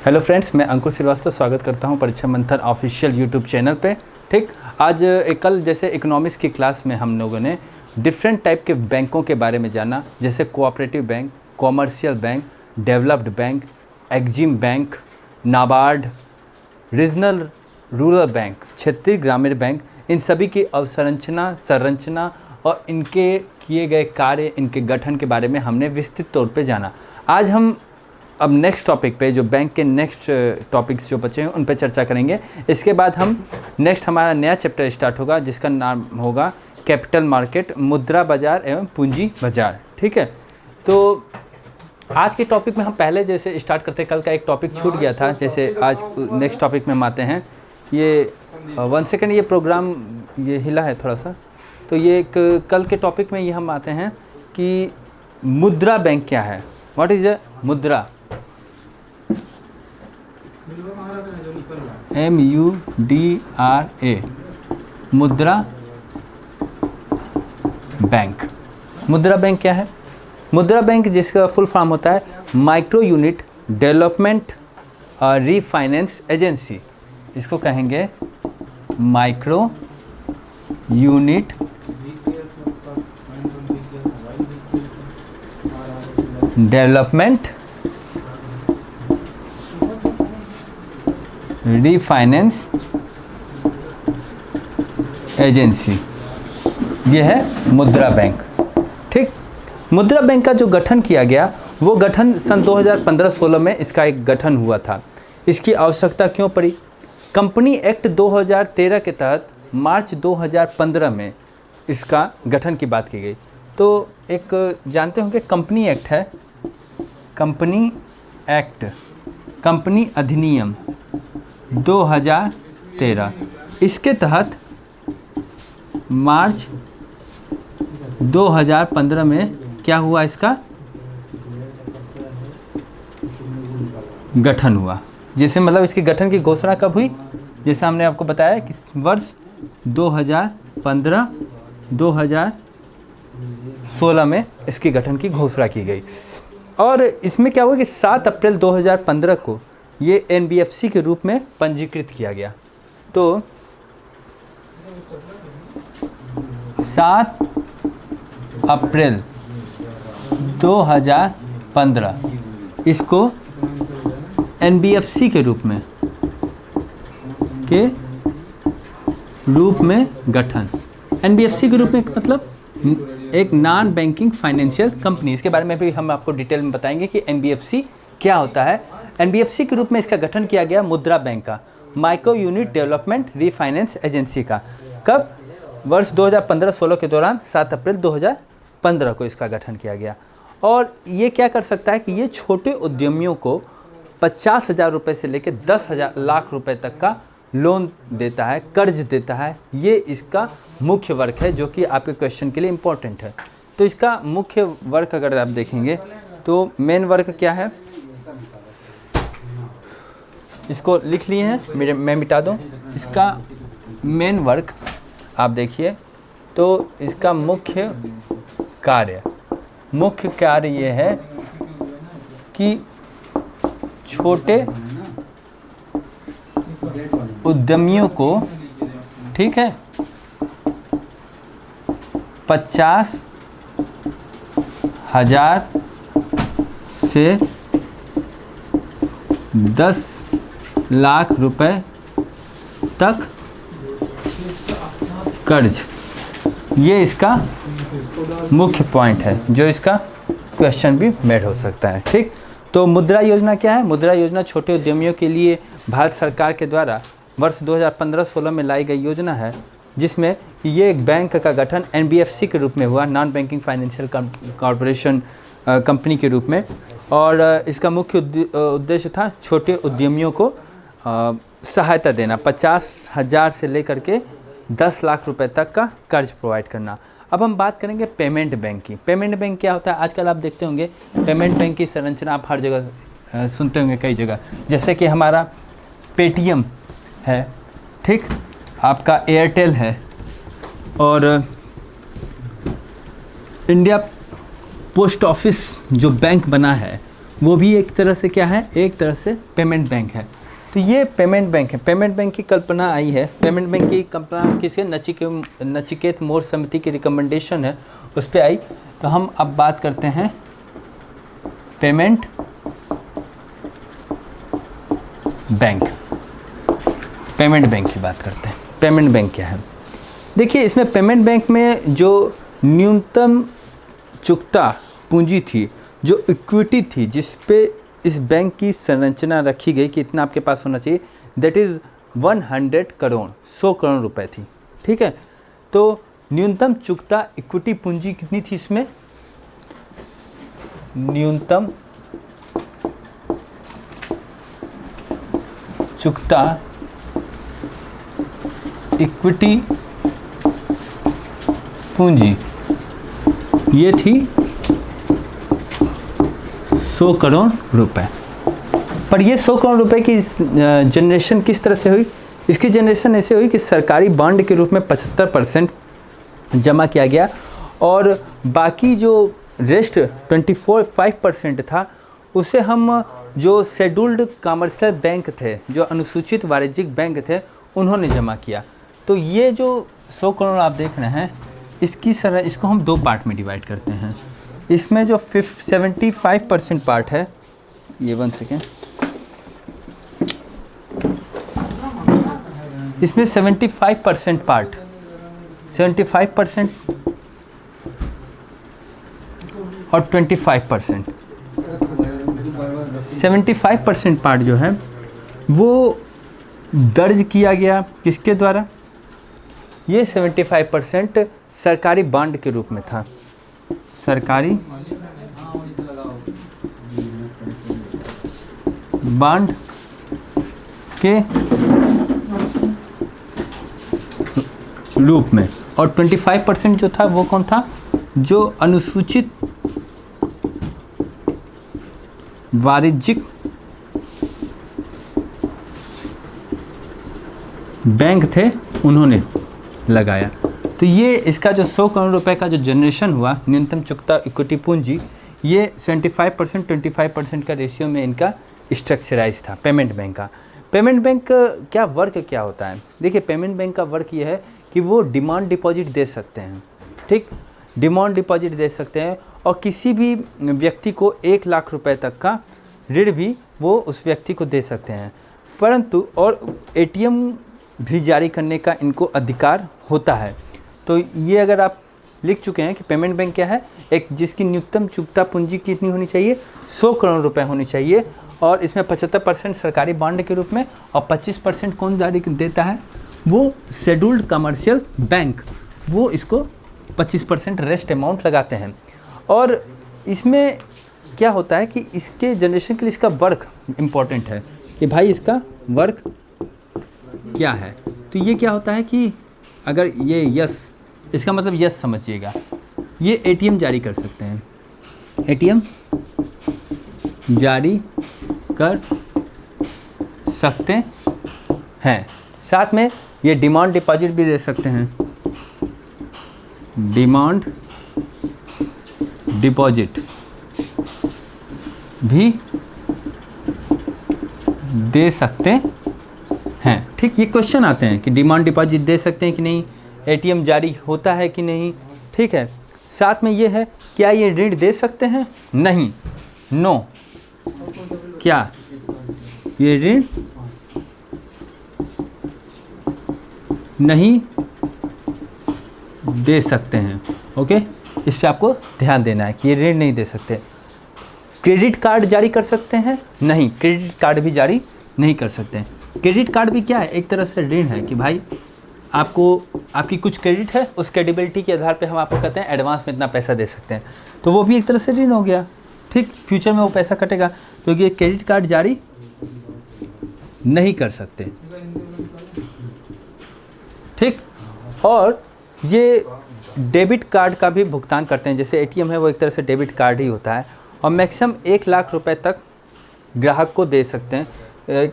Hello friends, मैं अंकुर श्रीवास्तव स्वागत करता हूं परीक्षा मंथन ऑफिशियल यूट्यूब चैनल पे। ठीक, आज कल जैसे इकोनॉमिक्स की क्लास में हम लोगों ने डिफरेंट टाइप के बैंकों के बारे में जाना, जैसे cooperative bank, commercial bank, developed bank, EXIM bank, NABARD, regional rural bank, क्षेत्रीय ग्रामीण बैंक, इन सभी की अवसंरचना, संरचना और इनके किए गए कार्य, इनके गठन के बारे में हमने विस्तृत तौर पे जाना। आज हम अब नेक्स्ट टॉपिक पे, जो बैंक के नेक्स्ट टॉपिक्स जो बचे हैं उन पे चर्चा करेंगे। इसके बाद हम नेक्स्ट हमारा नया चैप्टर स्टार्ट होगा जिसका नाम होगा कैपिटल मार्केट, मुद्रा बाजार एवं पूंजी बाजार। ठीक है, तो आज के टॉपिक में हम पहले जैसे स्टार्ट करते, कल का एक टॉपिक छूट गया था, जैसे आज नेक्स्ट टॉपिक में हम आते हैं। ये 1 सेकेंड, ये प्रोग्राम ये हिला है थोड़ा सा, तो ये एक कल के टॉपिक में ये हम आते हैं कि मुद्रा बैंक क्या है, व्हाट इज अ मुद्रा, MUDRA, मुद्रा बैंक। मुद्रा बैंक क्या है? मुद्रा बैंक जिसका फुल फॉर्म होता है micro unit development refinance agency, इसको कहेंगे micro unit development refinance agency, ये है मुद्रा बैंक। ठीक, मुद्रा बैंक का जो गठन किया गया वो गठन सन 2015-16 में इसका एक गठन हुआ था। इसकी आवश्यकता क्यों पड़ी? कंपनी एक्ट 2013 के तहत मार्च 2015 में इसका गठन की बात की गई। तो एक जानते होंगे कंपनी एक्ट है, कंपनी एक्ट, कंपनी अधिनियम 2013, इसके तहत मार्च 2015 में क्या हुआ, इसका गठन हुआ। जिसे मतलब इसके गठन की घोषणा कब हुई? जैसे हमने आपको बताया कि वर्ष 2015-2016 में इसकी गठन की घोषणा की गई। और इसमें क्या हुआ कि 7 अप्रैल 2015 को ये NBFC के रूप में पंजीकृत किया गया। तो 7 अप्रैल 2015 इसको NBFC के रूप में गठन। NBFC के रूप में मतलब एक नॉन बैंकिंग फाइनेंशियल कंपनी। इसके बारे में भी हम आपको डिटेल में बताएंगे कि NBFC क्या होता है। NBFC के रूप में इसका गठन किया गया मुद्रा बैंक का, micro unit development refinance agency का। कब? वर्ष 2015-16 के दौरान 7 अप्रैल 2015 को इसका गठन किया गया। और ये क्या कर सकता है कि ये छोटे उद्यमियों को 50,000 रुपये से लेकर 10,000 लाख रुपए तक का लोन देता है, कर्ज देता है। ये इसका मुख्य वर्क है जो कि आपके क्वेश्चन के लिए इम्पोर्टेंट है। तो इसका मुख्य वर्क अगर आप देखेंगे तो मेन वर्क क्या है, इसको लिख लिए हैं, मैं मिटा दूं। इसका मेन वर्क आप देखिए तो इसका मुख्य कार्य ये है कि छोटे उद्यमियों को, ठीक है, 50,000 से 10 लाख रुपए तक कर्ज, ये इसका मुख्य पॉइंट है जो इसका क्वेश्चन भी मेड हो सकता है। ठीक, तो मुद्रा योजना क्या है? मुद्रा योजना छोटे उद्यमियों के लिए भारत सरकार के द्वारा वर्ष 2015-16 में लाई गई योजना है, जिसमें ये एक बैंक का गठन NBFC के रूप में हुआ, non banking financial corporation company के रूप में। और इसका मुख्य उद्देश्य था छोटे उद्यमियों को सहायता देना, 50,000 से लेकर के 10 लाख रुपए तक का कर्ज प्रोवाइड करना। अब हम बात करेंगे पेमेंट बैंक की। पेमेंट बैंक क्या होता है? आजकल आप देखते होंगे पेमेंट बैंक की संरचना आप हर जगह सुनते होंगे, कई जगह, जैसे कि हमारा पेटीएम है, ठीक, आपका एयरटेल है, और इंडिया पोस्ट ऑफिस जो बैंक बना है वो भी एक तरह से क्या है, एक तरह से पेमेंट बैंक है। तो ये पेमेंट बैंक है। पेमेंट बैंक की कल्पना आई है, पेमेंट बैंक की कल्पना किसके, नचिकेत मोर समिति की रिकमेंडेशन है, उस पर आई। तो हम अब बात करते हैं पेमेंट बैंक, पेमेंट बैंक की बात करते हैं। पेमेंट बैंक क्या है? देखिए, इसमें पेमेंट बैंक में जो न्यूनतम चुकता पूंजी थी, जो इक्विटी थी, जिस पे इस बैंक की संरचना रखी गई कि इतना आपके पास होना चाहिए, दैट इज़ 100 करोड़, 100 करोड़ रुपए थी। ठीक है, तो न्यूनतम चुकता इक्विटी पूंजी कितनी थी इसमें? न्यूनतम चुकता इक्विटी पूंजी ये थी 100 करोड़ रुपए। पर ये 100 करोड़ रुपए की जनरेशन किस तरह से हुई? इसकी जनरेशन ऐसे हुई कि सरकारी बॉन्ड के रूप में 75% जमा किया गया, और बाकी जो रेस्ट 25% था, उसे हम जो शेड्यूल्ड कमर्शियल बैंक थे, जो अनुसूचित वाणिज्यिक बैंक थे, उन्होंने जमा किया। तो ये जो 100 करोड़ आप देख रहे हैं, इसको हम 2 पार्ट में डिवाइड करते हैं। इसमें जो 75% पार्ट है, ये 1 सेकेंड, इसमें 75% पार्ट, 75% और 25%, 75% पार्ट जो है वो दर्ज किया गया किसके द्वारा? ये 75% सरकारी बॉन्ड के रूप में था, सरकारी बॉन्ड के रूप में, और 25% जो था वो कौन था? जो अनुसूचित वाणिज्यिक बैंक थे, उन्होंने लगाया। तो ये इसका जो 100 करोड़ रुपए का जो जनरेशन हुआ, न्यूनतम चुकता इक्विटी पूंजी, ये 75% 25% का रेशियो में इनका स्ट्रक्चराइज था पेमेंट बैंक का। पेमेंट बैंक क्या वर्क क्या होता है? देखिए, पेमेंट बैंक का वर्क ये है कि वो डिमांड डिपॉजिट दे सकते हैं। ठीक, डिमांड डिपॉजिट दे सकते हैं, और किसी भी व्यक्ति को 1 लाख रुपए तक का ऋण भी वो उस व्यक्ति को दे सकते हैं। परंतु और एटीएम भी जारी करने का इनको अधिकार होता है। तो ये अगर आप लिख चुके हैं कि पेमेंट बैंक क्या है, एक जिसकी न्यूनतम चुकता पूंजी कितनी होनी चाहिए? 100 करोड़ रुपए होनी चाहिए, और इसमें 75% सरकारी बॉन्ड के रूप में, और 25% कौन जारी देता है? वो शेड्यूल्ड कमर्शियल बैंक, वो इसको 25% रेस्ट अमाउंट लगाते हैं। और इसमें क्या होता है कि इसके जनरेशन के लिए इसका वर्क इम्पॉर्टेंट है कि भाई इसका वर्क क्या है। तो ये क्या होता है कि अगर ये यस, इसका मतलब यस समझिएगा, ये एटीएम जारी कर सकते हैं, एटीएम जारी कर सकते हैं, साथ में ये डिमांड डिपॉजिट भी दे सकते हैं, डिमांड डिपॉजिट भी दे सकते हैं। ठीक, ये क्वेश्चन आते हैं कि डिमांड डिपॉजिट दे सकते हैं कि नहीं, एटीएम जारी होता है कि नहीं। ठीक है, साथ में ये है, क्या ये ऋण दे सकते हैं? नहीं, नो। क्या ये ऋण नहीं दे सकते हैं? ओके, इस पे आपको ध्यान देना है कि ये ऋण नहीं दे सकते। क्रेडिट कार्ड जारी कर सकते हैं? नहीं, क्रेडिट कार्ड भी जारी नहीं कर सकते हैं। क्रेडिट कार्ड भी क्या है? एक तरह से ऋण है कि भाई आपकी कुछ क्रेडिट है, उस क्रेडिबिलिटी के आधार पे हम आपको कहते हैं एडवांस में इतना पैसा दे सकते हैं, तो वो भी एक तरह से ऋण हो गया। ठीक, फ्यूचर में वो पैसा कटेगा, तो ये क्रेडिट कार्ड जारी नहीं कर सकते। ठीक, और ये डेबिट कार्ड का भी भुगतान करते हैं, जैसे एटीएम है वो एक तरह से डेबिट कार्ड ही होता है, और मैक्सिमम 1 लाख रुपए तक ग्राहक को दे सकते हैं।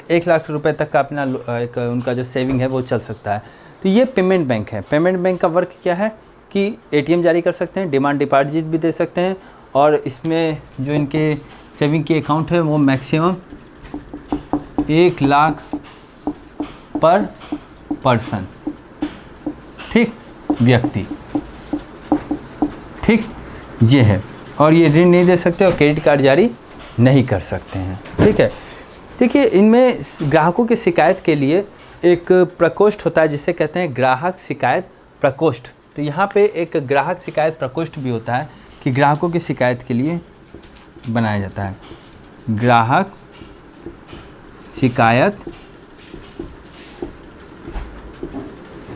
1 लाख रुपए तक का अपना एक उनका जो सेविंग है वो चल सकता है। तो ये पेमेंट बैंक है। पेमेंट बैंक का वर्क क्या है कि एटीएम जारी कर सकते हैं, डिमांड डिपॉजिट भी दे सकते हैं, और इसमें जो इनके सेविंग की अकाउंट है वो मैक्सिमम 1 लाख पर पर्सन, ठीक, व्यक्ति, ठीक, ये है। और ये ऋण नहीं दे सकते और क्रेडिट कार्ड जारी नहीं कर सकते हैं, ठीक है। देखिए, इनमें ग्राहकों की शिकायत के लिए एक प्रकोष्ठ होता है जिसे कहते हैं ग्राहक शिकायत प्रकोष्ठ। तो यहाँ पे एक ग्राहक शिकायत प्रकोष्ठ भी होता है कि ग्राहकों की शिकायत के लिए बनाया जाता है ग्राहक शिकायत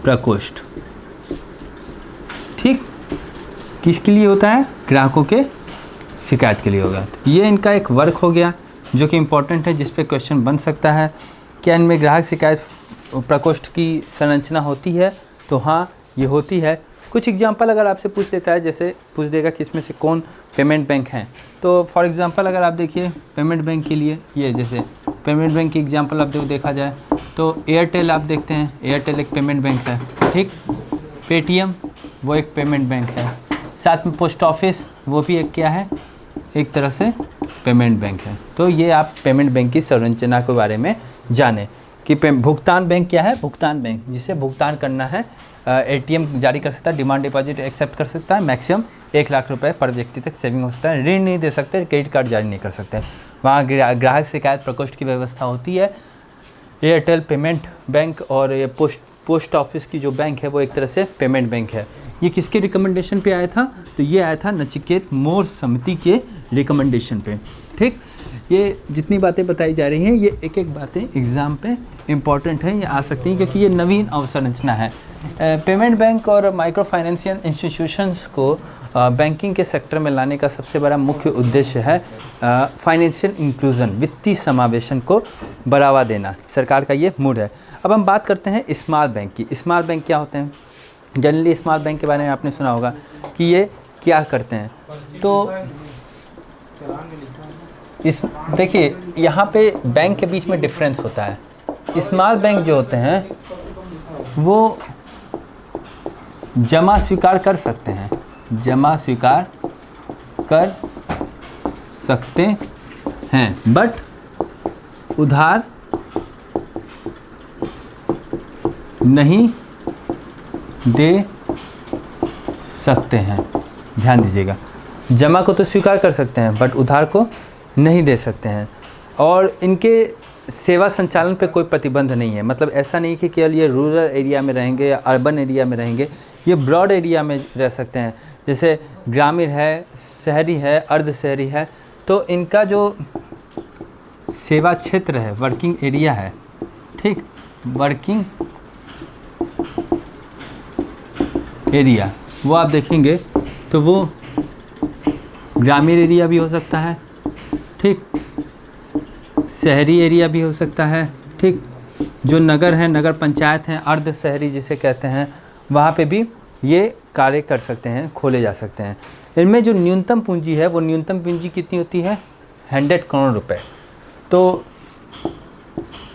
प्रकोष्ठ, ठीक। किसके लिए होता है? ग्राहकों के शिकायत के लिए होगा। तो ये इनका एक वर्क हो गया जो कि इम्पोर्टेंट है, जिस पे क्वेश्चन बन सकता है। क्या इनमें ग्राहक शिकायत प्रकोष्ठ की संरचना होती है? तो हाँ, ये होती है। कुछ एग्जांपल अगर आपसे पूछ लेता है, जैसे पूछ देगा कि इसमें से कौन पेमेंट बैंक हैं, तो फॉर एग्जांपल अगर आप देखिए पेमेंट बैंक के लिए, ये जैसे पेमेंट बैंक की एग्जांपल आप देखा जाए तो एयरटेल आप देखते हैं, एयरटेल एक पेमेंट बैंक है, ठीक। पेटीएम वो एक पेमेंट बैंक है, साथ में पोस्ट ऑफिस वो भी एक क्या है, एक तरह से पेमेंट बैंक है। तो ये आप पेमेंट बैंक की संरचना के बारे में जाने कि भुगतान बैंक क्या है। भुगतान बैंक जिसे भुगतान करना है, एटीएम जारी कर सकता है, डिमांड डिपॉजिट एक्सेप्ट कर सकता है, मैक्सिमम 1 लाख रुपए पर व्यक्ति तक सेविंग हो सकता है, ऋण नहीं दे सकते, क्रेडिट कार्ड जारी नहीं कर सकते। वहाँ ग्राहक शिकायत प्रकोष्ठ की व्यवस्था होती है। एयरटेल पेमेंट बैंक और ये पोस्ट ऑफिस की जो बैंक है वो एक तरह से पेमेंट बैंक है। ये किसके रिकमेंडेशन पे आया था? तो ये आया था नचिकेत मोर समिति के रिकमेंडेशन पे, ठीक। ये जितनी बातें बताई जा रही हैं, ये एक एक बातें एग्ज़ाम पे इम्पॉर्टेंट हैं, ये आ सकती हैं क्योंकि ये नवीन अवसंरचना है। पेमेंट बैंक और माइक्रो फाइनेंशियल इंस्टीट्यूशंस को बैंकिंग के सेक्टर में लाने का सबसे बड़ा मुख्य उद्देश्य है फाइनेंशियल इंक्लूजन, वित्तीय समावेशन को बढ़ावा देना। सरकार का ये मूड है। अब हम बात करते हैं स्मॉल बैंक की। स्मॉल बैंक क्या होते हैं? जनरली स्मॉल बैंक के बारे में आपने सुना होगा कि ये क्या करते हैं। तो इस देखिए, यहाँ पे बैंक के बीच में डिफरेंस होता है। स्मॉल बैंक जो होते हैं वो जमा स्वीकार कर सकते हैं, जमा स्वीकार कर सकते हैं, बट उधार नहीं दे सकते हैं। ध्यान दीजिएगा, जमा को तो स्वीकार कर सकते हैं बट उधार को नहीं दे सकते हैं। और इनके सेवा संचालन पे कोई प्रतिबंध नहीं है। मतलब ऐसा नहीं कि केवल ये रूरल एरिया में रहेंगे या अर्बन एरिया में रहेंगे, ये ब्रॉड एरिया में रह सकते हैं। जैसे ग्रामीण है, शहरी है, अर्ध शहरी है। तो इनका जो सेवा क्षेत्र है, वर्किंग एरिया है, ठीक, वर्किंग एरिया वो आप देखेंगे तो वो ग्रामीण एरिया भी हो सकता है, ठीक, शहरी एरिया भी हो सकता है, ठीक। जो नगर है, नगर पंचायत हैं, अर्ध शहरी जिसे कहते हैं, वहाँ पे भी ये कार्य कर सकते हैं, खोले जा सकते हैं। इनमें जो न्यूनतम पूंजी है वो न्यूनतम पूंजी कितनी होती है? 100 करोड़ रुपए। तो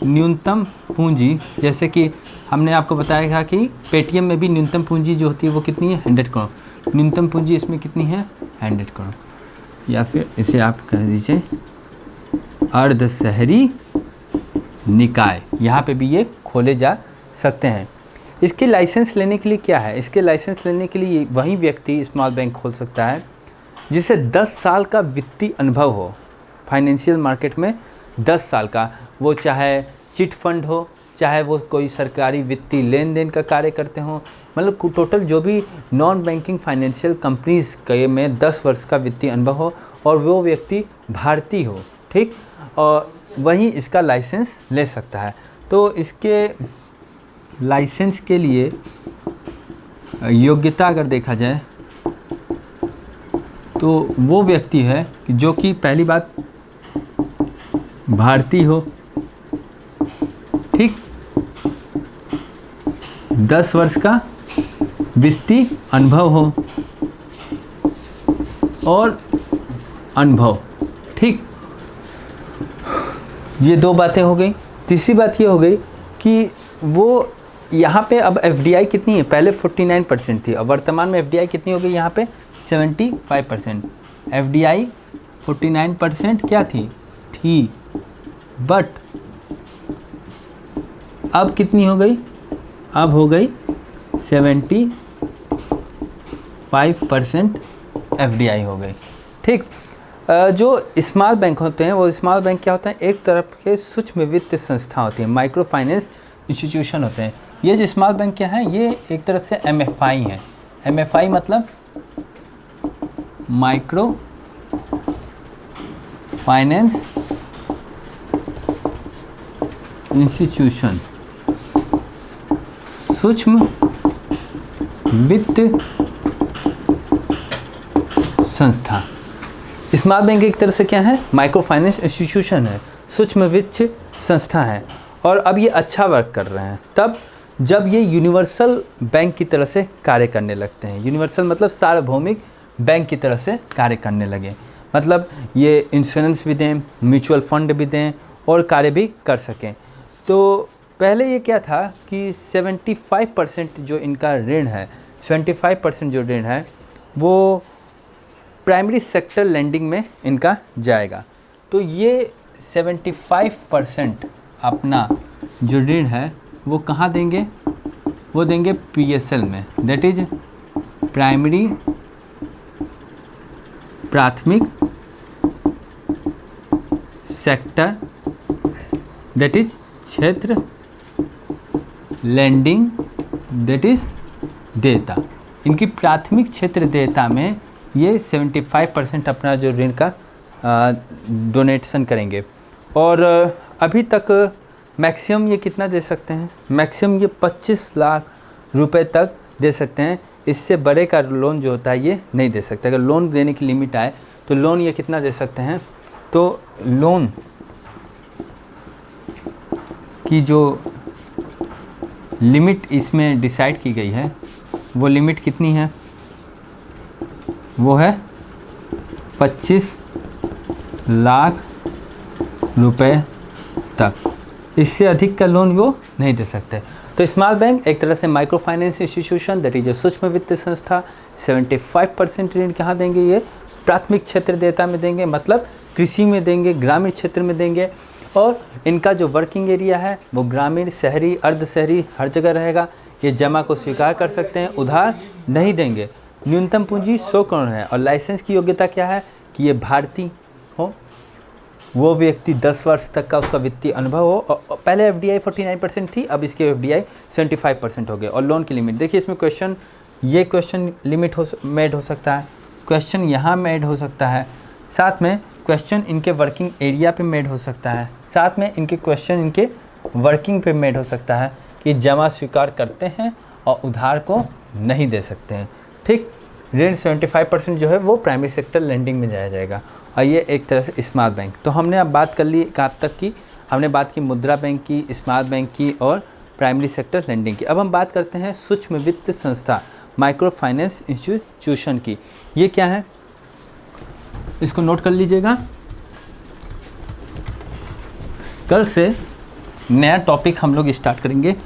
न्यूनतम पूंजी, जैसे कि हमने आपको बताया था कि पेटीएम में भी न्यूनतम पूंजी जो होती है वो कितनी है? 100 करोड़। न्यूनतम पूंजी इसमें कितनी है? 100 करोड़। या फिर इसे आप कह दीजिए अर्ध शहरी निकाय, यहाँ पे भी ये खोले जा सकते हैं। इसके लाइसेंस लेने के लिए क्या है? इसके लाइसेंस लेने के लिए वही व्यक्ति स्मॉल बैंक खोल सकता है जिसे 10 साल का वित्तीय अनुभव हो, फाइनेंशियल मार्केट में 10 साल का। वो चाहे चिट फंड हो, चाहे वो कोई सरकारी वित्तीय लेन देन का कार्य करते हों, मतलब टोटल जो भी नॉन बैंकिंग फाइनेंशियल कंपनीज़ के में 10 वर्ष का वित्तीय अनुभव हो और वो व्यक्ति भारतीय हो, ठीक, और वही इसका लाइसेंस ले सकता है। तो इसके लाइसेंस के लिए योग्यता अगर देखा जाए तो वो व्यक्ति है कि जो कि पहली बात भारतीय हो, ठीक, 10 वर्ष का वित्तीय अनुभव हो और अनुभव, ठीक। ये 2 बातें हो गई। तीसरी बात ये हो गई कि वो यहाँ पे अब एफडीआई कितनी है? पहले 49% थी, अब वर्तमान में एफडीआई कितनी हो गई यहाँ पे? 75%। एफडीआई 49% क्या थी, बट अब कितनी हो गई, अब हो गई 75% एफडीआई हो गई। ठीक। जो स्मॉल बैंक होते हैं वो स्मॉल बैंक क्या होता है, एक तरफ के सूक्ष्म वित्त संस्था होती है, माइक्रो फाइनेंस इंस्टीट्यूशन होते हैं। ये जो स्मॉल बैंक क्या है, ये एक तरह से एमएफआई है। एमएफआई मतलब माइक्रो फाइनेंस इंस्टीट्यूशन, सूक्ष्म वित्त संस्था। स्मॉल बैंक एक तरह से क्या है, माइक्रो फाइनेंस इंस्टीट्यूशन है, सूक्ष्म वित्त संस्था है। और अब ये अच्छा वर्क कर रहे हैं तब जब ये यूनिवर्सल बैंक की तरह से कार्य करने लगते हैं। यूनिवर्सल मतलब सार्वभौमिक बैंक की तरह से कार्य करने लगे, मतलब ये इंश्योरेंस भी दें, म्यूचुअल फंड भी दें और कार्य भी कर सकें। तो पहले ये क्या था कि 75% जो इनका ऋण है, 75% जो ऋण है वो प्राइमरी सेक्टर लेंडिंग में इनका जाएगा। तो ये 75% अपना जो ऋण है वो कहाँ देंगे, वो देंगे पीएसएल में, दैट इज प्राइमरी प्राथमिक सेक्टर, दैट इज क्षेत्र लेंडिंग, दैट इज देयता। इनकी प्राथमिक क्षेत्र देयता में ये 75% अपना जो ऋण का डोनेशन करेंगे। और अभी तक मैक्सिमम ये कितना दे सकते हैं, मैक्सिमम ये 25 लाख रुपए तक दे सकते हैं। इससे बड़े का लोन जो होता है ये नहीं दे सकते। अगर लोन देने की लिमिट आए तो लोन ये कितना दे सकते हैं, तो लोन की जो लिमिट इसमें डिसाइड की गई है वो लिमिट कितनी है, वो है 25 लाख रुपए तक। इससे अधिक का लोन वो नहीं दे सकते। तो स्मॉल बैंक एक तरह से micro finance institution, that is सूक्ष्म वित्त संस्था। 75% ऋण कहाँ देंगे, ये प्राथमिक क्षेत्र देयता में देंगे, मतलब कृषि में देंगे, ग्रामीण क्षेत्र में देंगे। और इनका जो वर्किंग एरिया है वो ग्रामीण, शहरी, अर्ध शहरी हर जगह रहेगा। ये जमा को स्वीकार कर सकते हैं, उधार नहीं देंगे। न्यूनतम पूंजी 100 करोड़ है। और लाइसेंस की योग्यता क्या है कि ये भारतीय हो, वो व्यक्ति 10 वर्ष तक का उसका वित्तीय अनुभव हो। और पहले एफडीआई 49% थी, अब इसके एफडीआई 75% हो गए। और लोन की लिमिट देखिए, इसमें क्वेश्चन, ये क्वेश्चन लिमिट मेड हो सकता है, क्वेश्चन यहाँ मेड हो सकता है, साथ में क्वेश्चन इनके वर्किंग एरिया पे मेड हो सकता है, साथ में इनके क्वेश्चन इनके वर्किंग पे मेड हो सकता है कि जमा स्वीकार करते हैं और उधार को नहीं दे सकते हैं। ठीक। ऋण 75% जो है वो प्राइमरी सेक्टर लेंडिंग में जाया जाएगा। और ये एक तरह से स्मॉल बैंक। तो हमने अब बात कर ली कहाँ तक की, हमने बात की मुद्रा बैंक की, स्मॉल बैंक की और प्राइमरी सेक्टर लेंडिंग की। अब हम बात करते हैं सूक्ष्म वित्त संस्था, माइक्रो फाइनेंस इंस्टीट्यूशन की। ये क्या है, इसको नोट कर लीजिएगा। कल से नया टॉपिक हम लोग स्टार्ट करेंगे,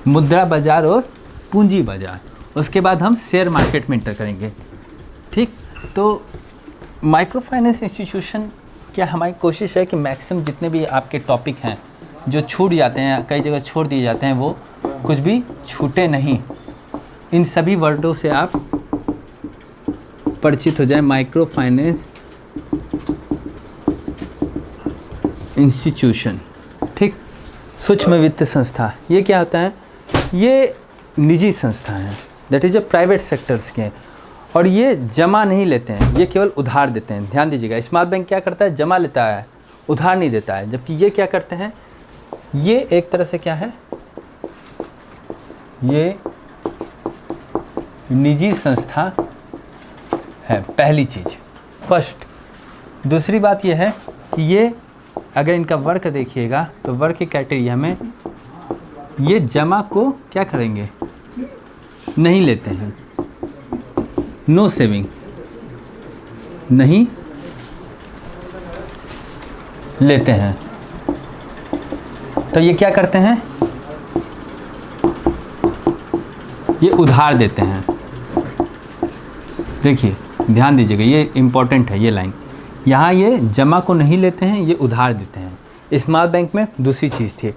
मुद्रा बाजार और पूंजी बाजार। उसके बाद हम शेयर मार्केट में इंटर करेंगे। ठीक। तो माइक्रो फाइनेंस इंस्टीट्यूशन, क्या हमारी कोशिश है कि मैक्सिमम जितने भी आपके टॉपिक हैं जो छूट जाते हैं, कई जगह छोड़ दिए जाते हैं, वो कुछ भी छूटे नहीं। इन सभी वर्डों से आप परिचित हो जाए। माइक्रो फाइनेंस इंस्टीट्यूशन, ठीक। सूक्ष्म वित्त संस्था, ये क्या होता है, ये निजी संस्था है, that is a private sectors के। और ये जमा नहीं लेते हैं, ये केवल उधार देते हैं। ध्यान दीजिएगा, स्मॉल बैंक क्या करता है, जमा लेता है, उधार नहीं देता है। जबकि ये क्या करते हैं, ये एक तरह से क्या है, ये निजी संस्था है, पहली चीज़, फर्स्ट। दूसरी बात ये है कि ये अगर इनका वर्क देखिएगा तो वर्क के क्राइटेरिया में ये जमा को क्या करेंगे, नहीं लेते हैं, नो सेविंग, नहीं लेते हैं। तो ये क्या करते हैं, ये उधार देते हैं। देखिए, ध्यान दीजिएगा, ये इम्पॉर्टेंट है ये लाइन। यहाँ ये जमा को नहीं लेते हैं, ये उधार देते हैं। स्मॉल बैंक में दूसरी चीज़ थी।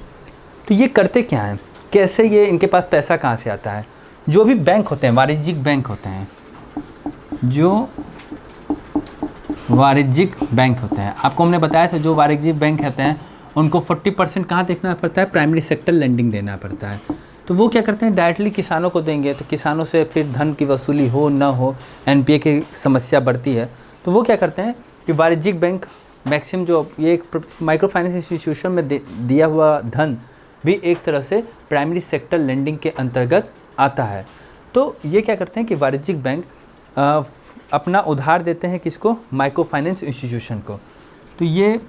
तो ये करते क्या हैं, कैसे ये इनके पास पैसा कहाँ से आता है? जो भी बैंक होते हैं, वाणिज्यिक बैंक होते हैं, जो वाणिज्यिक बैंक होते हैं, आपको हमने बताया था जो वाणिज्यिक बैंक होते हैं उनको 40% कहाँ देखना पड़ता है, प्राइमरी सेक्टर लेंडिंग देना पड़ता है। तो वो क्या करते हैं, डायरेक्टली किसानों को देंगे, तो किसानों से फिर धन की वसूली हो ना हो, एनपीए की समस्या बढ़ती है। तो वो क्या करते हैं कि वाणिज्यिक बैंक मैक्सिमम जो ये एक माइक्रो फाइनेंस इंस्टीट्यूशन में दिया हुआ धन भी एक तरह से प्राइमरी सेक्टर लेंडिंग के अंतर्गत आता है। तो ये क्या करते हैं कि वाणिज्यिक बैंक अपना उधार देते हैं किसको, माइक्रो फाइनेंस इंस्टीट्यूशन को। तो ये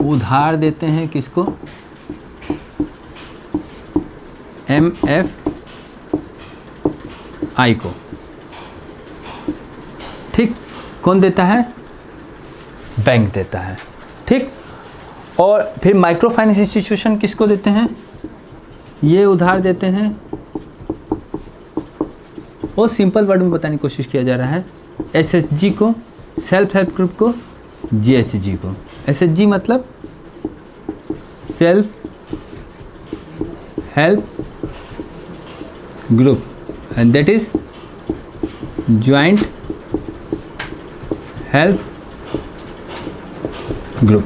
उधार देते हैं किसको, MFI को। ठीक, कौन देता है, बैंक देता है। ठीक, और फिर माइक्रो फाइनेंस इंस्टीट्यूशन किसको देते हैं, ये उधार देते हैं। और सिंपल वर्ड में बताने की कोशिश किया जा रहा है, SHG को, सेल्फ हेल्प ग्रुप को, GHG को। SHG मतलब self help group and that is joint help group.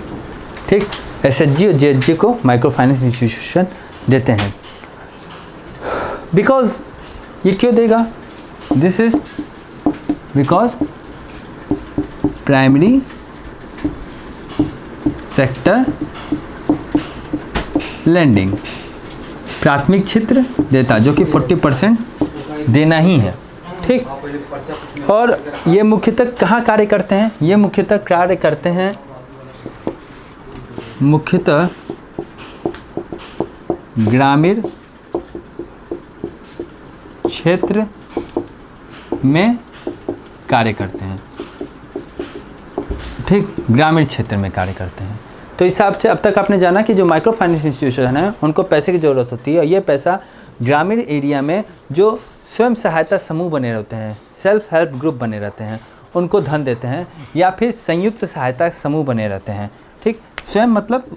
ठीक, SHG और GHG को माइक्रो फाइनेंस इंस्टीट्यूशन देते हैं। बिकॉज ये क्यों देगा, this is because primary sector lending, प्राथमिक क्षेत्र देता, जो कि 40% देना ही है। ठीक, और ये मुख्यतः कहाँ कार्य करते हैं, ये मुख्यतः कार्य करते हैं मुख्यतः ग्रामीण क्षेत्र में कार्य करते हैं। ठीक, ग्रामीण क्षेत्र में कार्य करते हैं। तो इस हिसाब से अब तक आपने जाना कि जो माइक्रो फाइनेंस इंस्टीट्यूशन है उनको पैसे की ज़रूरत होती है, और ये पैसा ग्रामीण एरिया में जो स्वयं सहायता समूह बने रहते हैं, सेल्फ हेल्प ग्रुप बने रहते हैं, उनको धन देते हैं, या फिर संयुक्त सहायता समूह बने रहते हैं। ठीक, स्वयं मतलब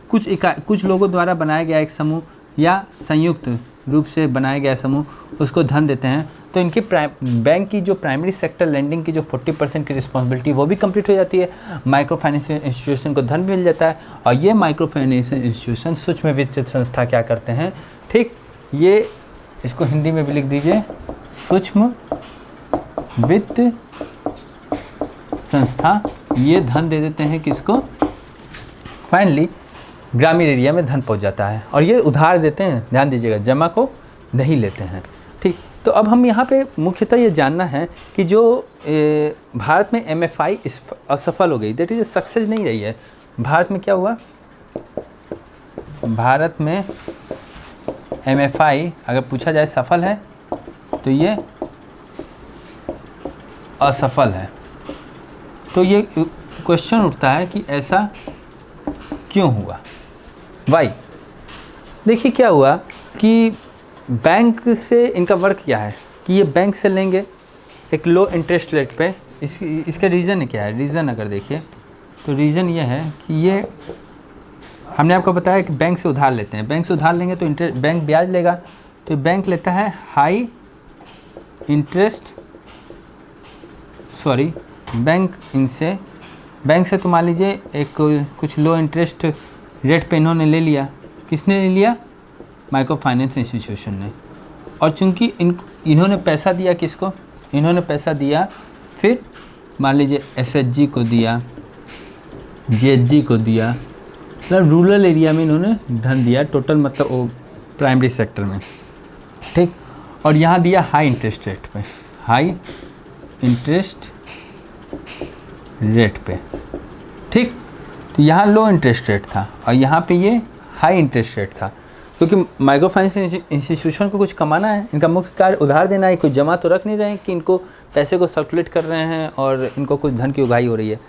कुछ लोगों द्वारा बनाया गया एक समूह या संयुक्त रूप से बनाया गया समूह, उसको धन देते हैं। तो इनकी बैंक की जो प्राइमरी सेक्टर लेंडिंग की जो 40% की रिस्पॉन्सिबिलिटी वो भी कंप्लीट हो जाती है, माइक्रो फाइनेंस इंस्टीट्यूशन को धन भी मिल जाता है। और ये माइक्रो फाइनेंस इंस्टीट्यूशन सूक्ष्म वित्त संस्था क्या करते हैं, ठीक, ये इसको हिंदी में भी लिख दीजिए, सूक्ष्म वित्त संस्था, ये धन दे देते हैं किसको, फाइनली ग्रामीण एरिया में धन पहुंच जाता है। और ये उधार देते हैं, ध्यान दीजिएगा, जमा को नहीं लेते हैं। ठीक, तो अब हम यहाँ पे मुख्यतः ये जानना है कि जो भारत में MFI असफल हो गई, दैट इज सक्सेस नहीं रही है। भारत में क्या हुआ, भारत में MFI अगर पूछा जाए सफल है तो ये असफल है। तो ये क्वेश्चन उठता है कि ऐसा क्यों हुआ, वाई। देखिए क्या हुआ कि बैंक से इनका वर्क क्या है कि ये बैंक से लेंगे एक लो इंटरेस्ट रेट पे। इसका रीज़न क्या है, रीज़न अगर देखिए तो रीज़न ये है कि ये हमने आपको बताया कि बैंक से उधार लेते हैं, बैंक से उधार लेंगे तो बैंक ब्याज लेगा, तो बैंक लेता है हाई इंटरेस्ट, सॉरी बैंक से तो मान लीजिए एक कुछ लो इंटरेस्ट रेट पे इन्होंने ले लिया, किसने ले लिया, माइक्रो फाइनेंस इंस्टीट्यूशन ने। और चूंकि इन्होंने पैसा दिया किसको, इन्होंने पैसा दिया फिर मान लीजिए SHG को दिया, GHG को दिया, मतलब रूरल एरिया में इन्होंने धन दिया, टोटल मतलब वो प्राइमरी सेक्टर में। ठीक, और यहाँ दिया हाई इंटरेस्ट रेट पे, हाई इंटरेस्ट रेट पे। ठीक, तो यहाँ लो इंटरेस्ट रेट था और यहाँ पे ये हाई इंटरेस्ट रेट था, क्योंकि माइक्रो फाइनेंस इंस्टीट्यूशन को कुछ कमाना है, इनका मुख्य कार्य उधार देना है। कोई जमा तो रख नहीं रहे हैं कि इनको पैसे को सर्कुलेट कर रहे हैं और इनको कुछ धन की उगाही हो रही है।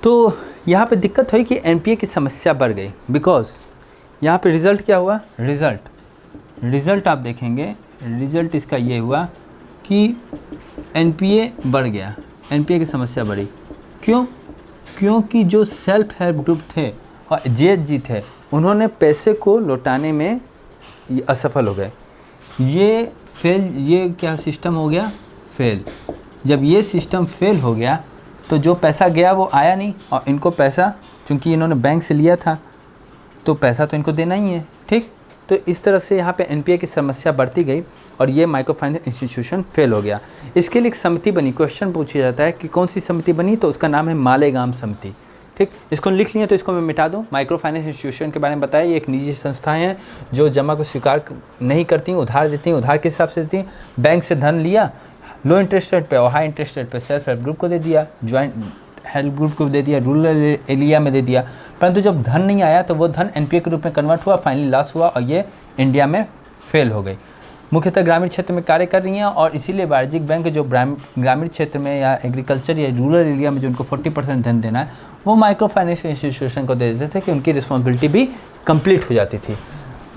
तो यहाँ पे दिक्कत हुई कि NPA की समस्या बढ़ गई, बिकॉज यहाँ पे रिज़ल्ट क्या हुआ, रिज़ल्ट आप देखेंगे, रिज़ल्ट इसका ये हुआ कि एनपीए बढ़ गया, एनपीए की समस्या बढ़ी। क्यों? क्योंकि जो सेल्फ हेल्प ग्रुप थे और जेएचजी थे, उन्होंने पैसे को लौटाने में असफल हो गए। ये क्या सिस्टम हो गया? फेल। जब ये सिस्टम फेल हो गया तो जो पैसा गया वो आया नहीं, और इनको पैसा, चूँकि इन्होंने बैंक से लिया था तो पैसा तो इनको देना ही है, ठीक। तो इस तरह से यहाँ पे एनपीए की समस्या बढ़ती गई और ये माइक्रो फाइनेंस इंस्टीट्यूशन फेल हो गया। इसके लिए एक समिति बनी। क्वेश्चन पूछा जाता है कि कौन सी समिति बनी, तो उसका नाम है मालेगाम समिति, ठीक। इसको लिख लिया तो इसको मैं मिटा दूं। माइक्रो फाइनेंस इंस्टीट्यूशन के बारे में बताया, ये एक निजी संस्थाएं हैं जो जमा को स्वीकार नहीं करती, उधार देती हैं, उधार किस हिसाब से देती हैं? बैंक से धन लिया लो इंटरेस्ट रेट पे और हाई इंटरेस्ट रेट पे सेल्फ हेल्प ग्रुप को दे दिया, ज्वाइंट हेल्प ग्रुप को दे दिया, रूरल एरिया में दे दिया। परंतु जब धन नहीं आया तो वो धन एनपीए के रूप में कन्वर्ट हुआ, फाइनली लॉस हुआ और ये इंडिया में फेल हो गई। मुख्यतः ग्रामीण क्षेत्र में कार्य कर रही हैं और इसीलिए वाणिज्यिक बैंक जो ग्रामीण क्षेत्र में या एग्रीकल्चर या रूरल एरिया में जो उनको 40% धन देना है, वो माइक्रो फाइनेंस इंस्टीट्यूशन को दे देते थे कि उनकी रिस्पॉन्सिबिलिटी भी कंप्लीट हो जाती थी।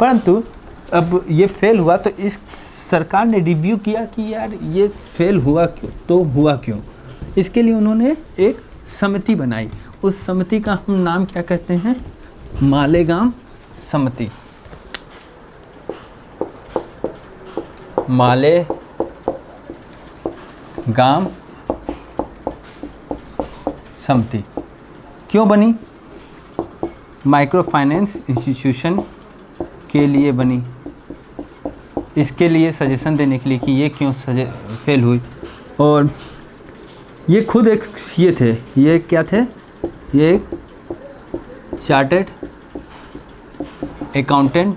परंतु अब ये फेल हुआ तो इस सरकार ने रिव्यू किया कि यार ये फेल हुआ क्यों, तो हुआ क्यों। इसके लिए उन्होंने एक समिति बनाई। उस समिति का हम नाम क्या कहते हैं? मालेगाम समिति। मालेगाम समिति क्यों बनी? माइक्रो फाइनेंस इंस्टीट्यूशन के लिए बनी। इसके लिए सजेशन देने के लिए कि ये क्यों फेल हुई। और ये खुद एक ये थे, ये क्या थे? ये एक चार्टर्ड अकाउंटेंट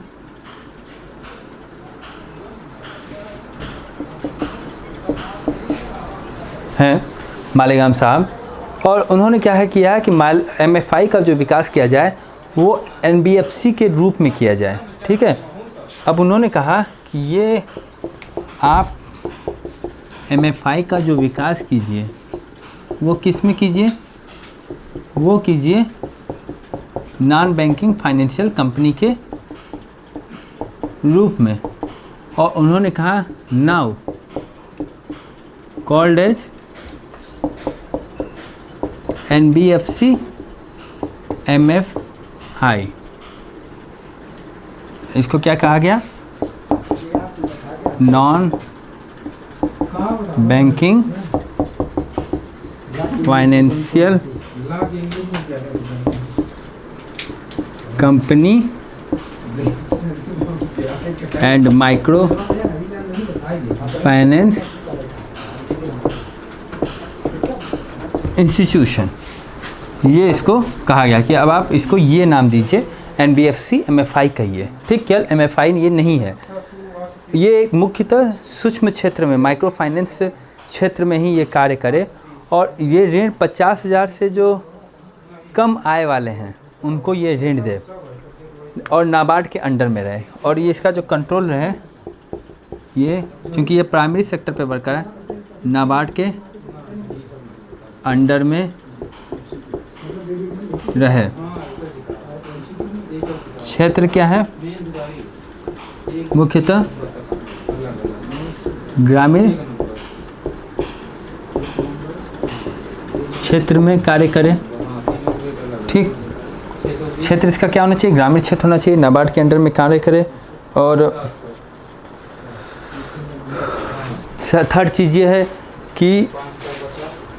हैं मालेगाम साहब, और उन्होंने क्या है किया है कि एमएफआई का जो विकास किया जाए वो एनबीएफसी के रूप में किया जाए, ठीक है। अब उन्होंने कहा कि ये आप एमएफआई का जो विकास कीजिए वो किस में कीजिए? वो कीजिए नॉन बैंकिंग फाइनेंशियल कंपनी के रूप में। और उन्होंने कहा now called as NBFC MFI. इसको क्या कहा गया? Non banking financial company and micro finance institution, ये इसको कहा गया कि अब आप इसको ये नाम दीजिए, एनबीएफसी एमएफआई कहिए, ठीक। केवल एमएफआई ये नहीं है, ये एक मुख्यतः सूक्ष्म क्षेत्र में, माइक्रो फाइनेंस क्षेत्र में ही ये कार्य करे और ये ऋण 50,000 से जो कम आय वाले हैं उनको ये ऋण दे और नाबार्ड के अंडर में रहे। और ये इसका जो कंट्रोल रहे, ये चूँकि ये प्राइमरी सेक्टर पे वर्क है, नाबार्ड के अंडर में रहे। क्षेत्र क्या है? मुख्यतः ग्रामीण क्षेत्र में कार्य करें, ठीक। क्षेत्र इसका क्या होना चाहिए? ग्रामीण क्षेत्र होना चाहिए, नाबार्ड के अंडर में कार्य करे। और थर्ड चीज़ ये है कि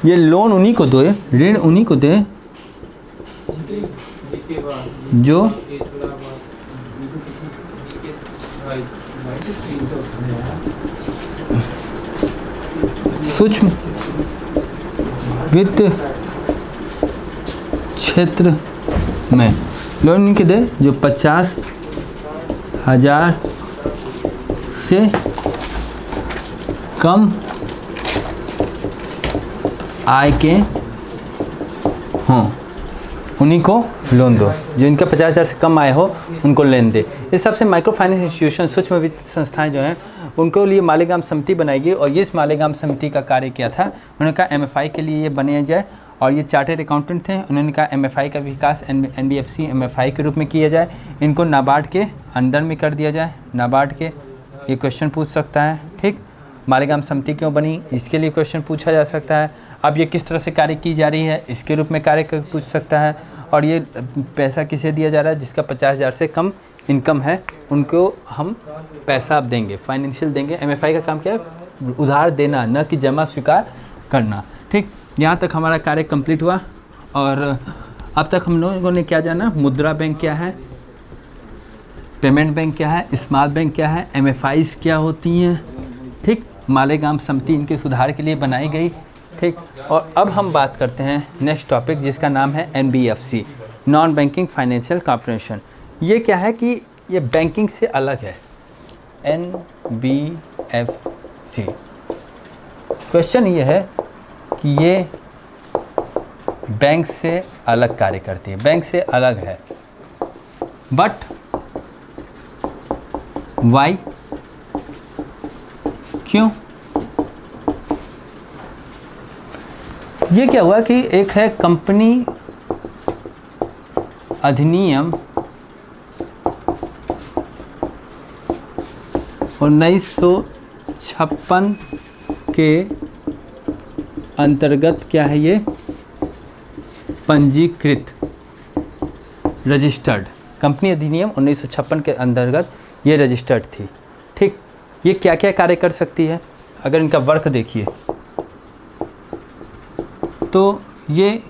ये लोन उन्हीं को दे, ऋण उन्हीं को दे जो सूक्ष्म वित्त क्षेत्र में लोन उनके दे जो 50,000 से कम आय के हों, उन्हीं को लोन दो। जो इनका 50,000 से कम आय हो उनको लोन दे। इस हिसाब से माइक्रो फाइनेंस इंस्टीट्यूशन, सूक्ष्म वित्त संस्थाएं जो हैं उनको लिए मालेगाम समिति बनाई गई और इस मालेगाम समिति का कार्य क्या था, उन्होंने कहा MFI के लिए ये बनाया जाए और ये चार्टर्ड अकाउंटेंट थे। उन्होंने कहा MFI का विकास NBFC MFI के रूप में किया जाए, इनको नाबार्ड के अंदर में कर दिया जाए। नाबार्ड के ये क्वेश्चन पूछ सकता है, ठीक। मालेगाम समिति क्यों बनी, इसके लिए क्वेश्चन पूछा जा सकता है। अब ये किस तरह से कार्य की जा रही है, इसके रूप में कार्य पूछ सकता है। और ये पैसा किसे दिया जा रहा है, जिसका 50,000 से कम इनकम है, उनको हम पैसा अब देंगे, फाइनेंशियल देंगे। MFI का काम क्या है, उधार देना, न कि जमा स्वीकार करना, ठीक। यहाँ तक हमारा कार्य कंप्लीट हुआ। और अब तक हम लोगों ने क्या जाना, मुद्रा बैंक क्या है, पेमेंट बैंक क्या है, स्मार्ट बैंक क्या है, MFIs क्या होती हैं, ठीक। मालेगाम समिति इनके सुधार के लिए बनाई गई, ठीक। और अब हम बात करते हैं नेक्स्ट टॉपिक, जिसका नाम है NBFC, non banking financial corporation. ये क्या है कि ये बैंकिंग से अलग है, NBFC। क्वेश्चन ये है कि ये बैंक से अलग कार्य करती है, बैंक से अलग है, बट वाई, क्यों? ये क्या हुआ कि एक है कंपनी अधिनियम 1956 के अंतर्गत क्या है, ये पंजीकृत, रजिस्टर्ड, कंपनी अधिनियम 1956 के अंतर्गत ये रजिस्टर्ड थी, ठीक। ये क्या क्या कार्य कर सकती है, अगर इनका वर्क देखिए तो ये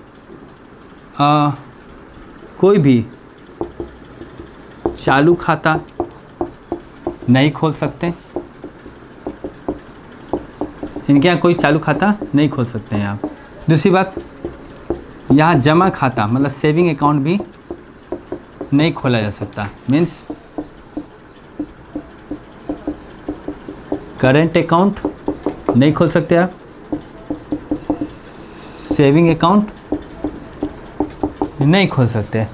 कोई भी चालू खाता नहीं खोल सकते, इनके यहाँ कोई चालू खाता नहीं खोल सकते हैं आप। दूसरी बात, यहाँ जमा खाता मतलब सेविंग अकाउंट भी नहीं खोला जा सकता, मीन्स करेंट अकाउंट नहीं खोल सकते आप, सेविंग अकाउंट नहीं खोल सकते,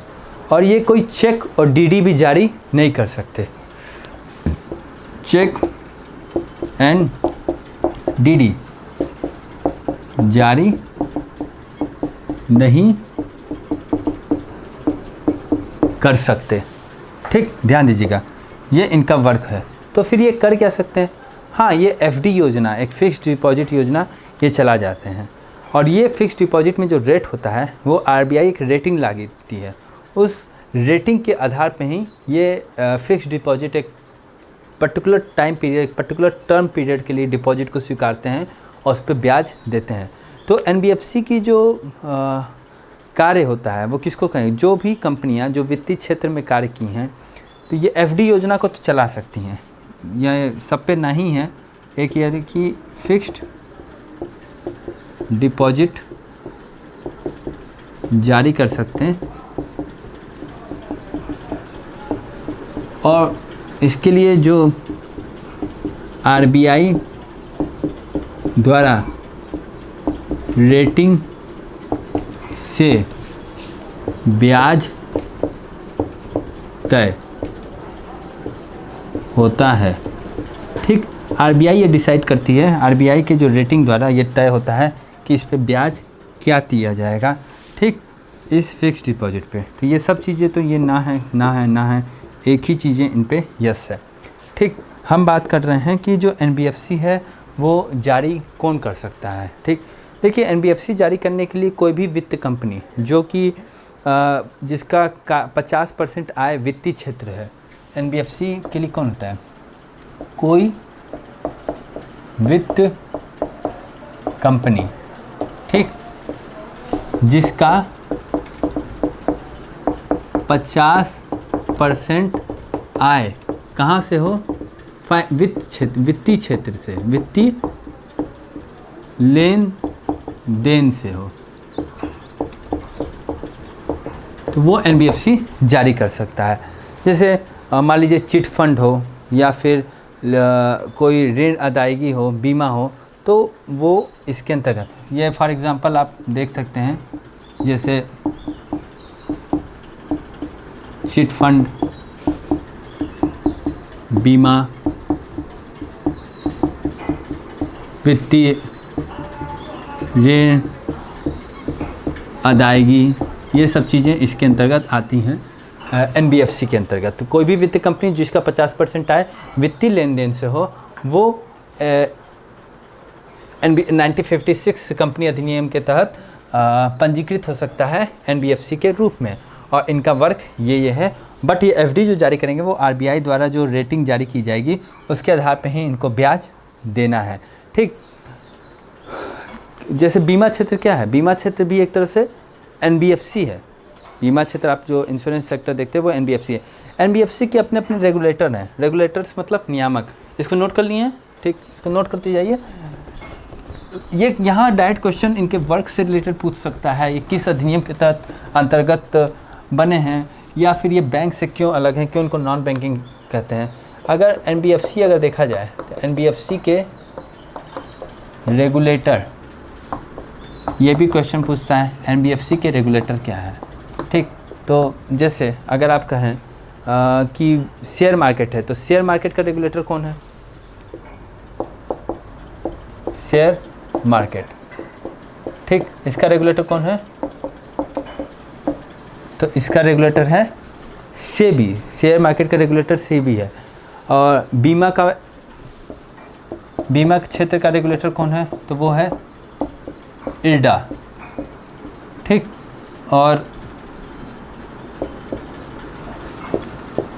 और ये कोई चेक और DD भी जारी नहीं कर सकते, चेक एंड DD जारी नहीं कर सकते, ठीक। ध्यान दीजिएगा, ये इनका वर्क है। तो फिर ये कर क्या सकते हैं, हाँ, ये FD योजना, एक फिक्स्ड डिपॉजिट योजना, ये चला जाते हैं। और ये फिक्स्ड डिपॉजिट में जो रेट होता है वो RBI एक रेटिंग लगाती है, उस रेटिंग के आधार पे ही ये फिक्स्ड डिपॉजिट एक particular time period, particular term period के लिए डिपॉजिट को स्वीकारते हैं और उस पर ब्याज देते हैं। तो NBFC की जो कार्य होता है वो किसको कहें, जो भी कंपनियां जो वित्तीय क्षेत्र में कार्य की हैं, तो ये FD योजना को तो चला सकती हैं, यह सब पे नहीं है। एक ये है कि फिक्स्ड डिपॉजिट जारी कर सकते हैं, और इसके लिए जो RBI द्वारा रेटिंग से ब्याज तय होता है, ठीक। RBI ये डिसाइड करती है, RBI के जो रेटिंग द्वारा ये तय होता है कि इस पे ब्याज क्या दिया जाएगा, ठीक, इस फिक्स डिपॉजिट पे। तो ये सब चीज़ें तो ये ना है ना है ना है, एक ही चीज़ें इन पे यस है, ठीक। हम बात कर रहे हैं कि जो NBFC है वो जारी कौन कर सकता है, ठीक। देखिए, NBFC जारी करने के लिए कोई भी वित्त कंपनी जो कि जिसका 50% आय वित्तीय क्षेत्र है, NBFC के लिए कौन होता है, कोई वित्त कंपनी, ठीक, जिसका 50% आय कहाँ से हो, वित्तीय क्षेत्र से, वित्तीय लेन देन से हो, तो वो NBFC जारी कर सकता है। जैसे मान लीजिए चिट फंड हो या फिर कोई ऋण अदायगी हो, बीमा हो, तो वो इसके अंतर्गत, ये फॉर एग्ज़ाम्पल आप देख सकते हैं, जैसे चिट फंड, बीमा, वित्तीय ऋण अदायगी, ये सब चीज़ें इसके अंतर्गत आती हैं एनबीएफसी के अंतर्गत। तो कोई भी वित्तीय कंपनी जिसका 50% आय वित्तीय लेन देन से हो वो 1956 कंपनी अधिनियम के तहत पंजीकृत हो सकता है एनबीएफसी के रूप में, और इनका वर्क ये है। बट ये एफडी जो जारी करेंगे वो आरबीआई द्वारा जो रेटिंग जारी की जाएगी उसके आधार पे ही इनको ब्याज देना है, ठीक। जैसे बीमा क्षेत्र क्या है, बीमा क्षेत्र भी एक तरह से एनबीएफसी है। बीमा क्षेत्र आप जो इंश्योरेंस सेक्टर देखते हैं वो एनबीएफसी है। एनबीएफसी के अपने अपने रेगुलेटर हैं, रेगुलेटर्स मतलब नियामक। इसको नोट कर लिए हैं, ठीक, इसको नोट करते जाइए। ये यहाँ डायरेक्ट क्वेश्चन इनके वर्क से रिलेटेड पूछ सकता है, ये किस अधिनियम के तहत अंतर्गत बने हैं, या फिर ये बैंक से क्यों अलग हैं, क्यों इनको नॉन बैंकिंग कहते हैं। अगर एनबीएफसी अगर देखा जाए तो एनबीएफसी के रेगुलेटर, ये भी क्वेश्चन पूछता है एनबीएफसी के रेगुलेटर क्या है, ठीक। तो जैसे अगर आप कहें कि शेयर मार्केट है तो शेयर मार्केट का रेगुलेटर कौन है, शेयर मार्केट, ठीक। इसका रेगुलेटर कौन है, तो इसका रेगुलेटर है सेबी, शेयर मार्केट का रेगुलेटर सेबी है। और बीमा क्षेत्र का रेगुलेटर कौन है, तो वो है इरडा, ठीक। और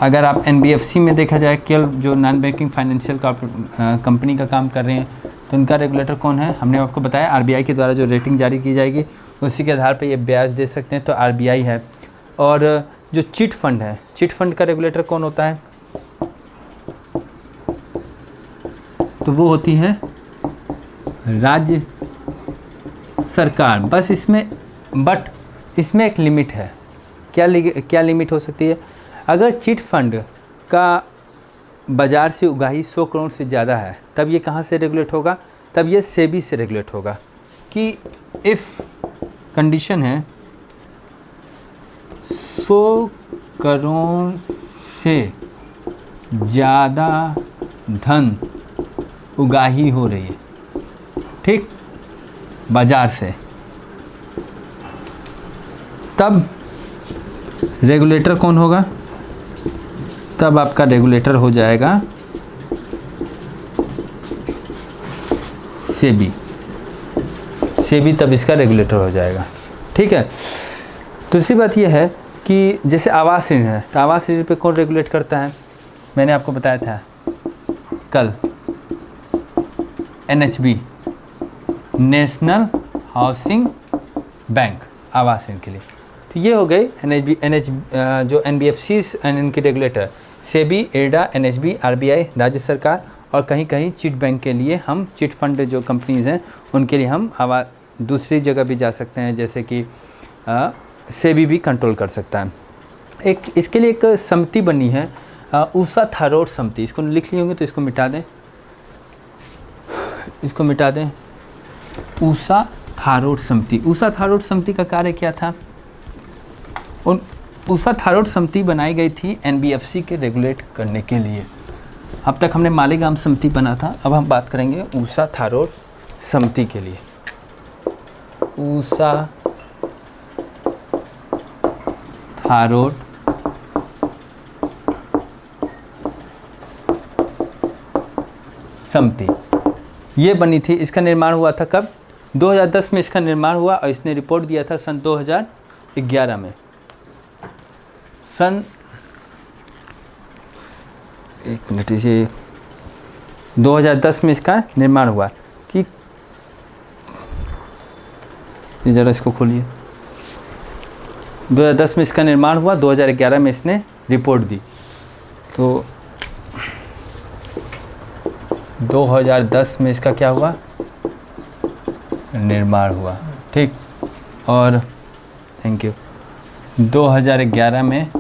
अगर आप एनबीएफसी में देखा जाए केवल जो नॉन बैंकिंग फाइनेंशियल कंपनी का काम कर रहे हैं तो उनका रेगुलेटर कौन है, हमने आपको बताया आरबीआई के द्वारा जो रेटिंग जारी की जाएगी उसी के आधार पर ये ब्याज दे सकते हैं, तो आरबीआई है। और जो चिट फंड है, चिट फंड का रेगुलेटर कौन होता है, तो वो होती है राज्य सरकार। बस इसमें एक लिमिट है। क्या लिमिट हो सकती है, अगर चिट फंड का बाज़ार से उगाही 100 करोड़ से ज़्यादा है तब ये कहाँ से रेगुलेट होगा, तब ये सेबी से रेगुलेट होगा। कि इफ़ कंडीशन है 100 करोड़ से ज़्यादा धन उगाही हो रही है, ठीक, बाज़ार से, तब रेगुलेटर कौन होगा, तब आपका रेगुलेटर हो जाएगा सेबी, तब इसका रेगुलेटर हो जाएगा, ठीक है। दूसरी बात यह है कि जैसे आवास ऋण है तो आवास ऋण पे कौन रेगुलेट करता है, मैंने आपको बताया था कल, एनएचबी, नेशनल हाउसिंग बैंक, आवास ऋण के लिए। तो ये हो गए जो एनबीएफसीज एंड इनके regulator, SEBI, IRDA, NHB, RBI, राज्य सरकार, और कहीं कहीं चिट बैंक के लिए हम चिट फंड जो कंपनीज़ हैं उनके लिए हम दूसरी जगह भी जा सकते हैं, जैसे कि सेबी भी कंट्रोल कर सकता है। इसके लिए एक समिति बनी है ऊषा थारोट समिति, इसको लिख लिए होंगे तो इसको मिटा दें, ऊषा थारोट समिति। ऊषा थारोट समिति का कार्य क्या था, ऊषा थारोट समिति बनाई गई थी एनबीएफसी के रेगुलेट करने के लिए। अब तक हमने मालेगाम समिति बना था, अब हम बात करेंगे ऊषा थारोट समिति के लिए। ऊषा थारोट समिति ये बनी थी, इसका निर्माण हुआ था कब, 2010 में इसका निर्माण हुआ और इसने रिपोर्ट दिया था सन 2011 में। एक मिनट, इसे 2010 में इसका निर्माण हुआ कि ज़रा इसको खोलिए, 2010 में इसका निर्माण हुआ, 2011 में इसने रिपोर्ट दी। तो 2010 में इसका क्या हुआ, निर्माण हुआ, ठीक। और थैंक यू, 2011 में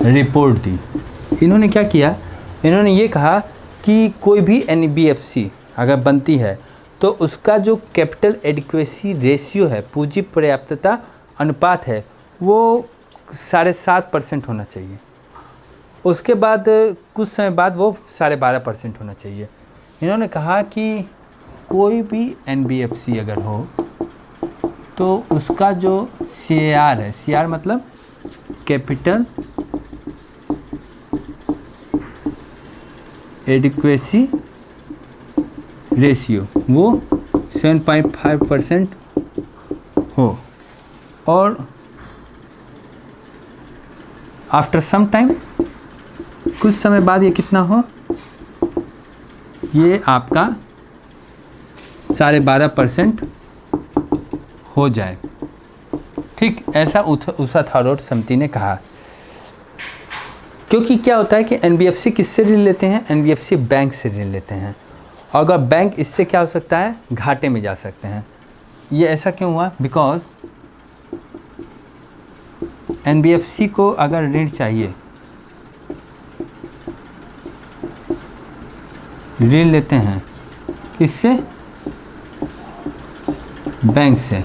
रिपोर्ट दी। इन्होंने क्या किया, इन्होंने ये कहा कि कोई भी एनबीएफसी अगर बनती है तो उसका जो कैपिटल एडिक्वेसी रेशियो है, पूंजी पर्याप्तता अनुपात है, वो 7.5% होना चाहिए। उसके बाद कुछ समय बाद वो 12.5% होना चाहिए। इन्होंने कहा कि कोई भी NBFC अगर हो तो उसका जो CAR है, CAR मतलब कैपिटल एडिक्वेसी रेशियो, वो 7.5% हो, और आफ्टर सम टाइम, कुछ समय बाद ये कितना हो, ये आपका 12.5% हो जाए। ठीक, ऐसा उषा थारोट समिति ने कहा। क्योंकि क्या होता है कि NBFC किससे ऋण लेते हैं? NBFC बैंक से ऋण लेते हैं। अगर बैंक, इससे क्या हो सकता है, घाटे में जा सकते हैं। ये ऐसा क्यों हुआ? बिकॉज NBFC को अगर ऋण चाहिए, ऋण लेते हैं किससे? बैंक से,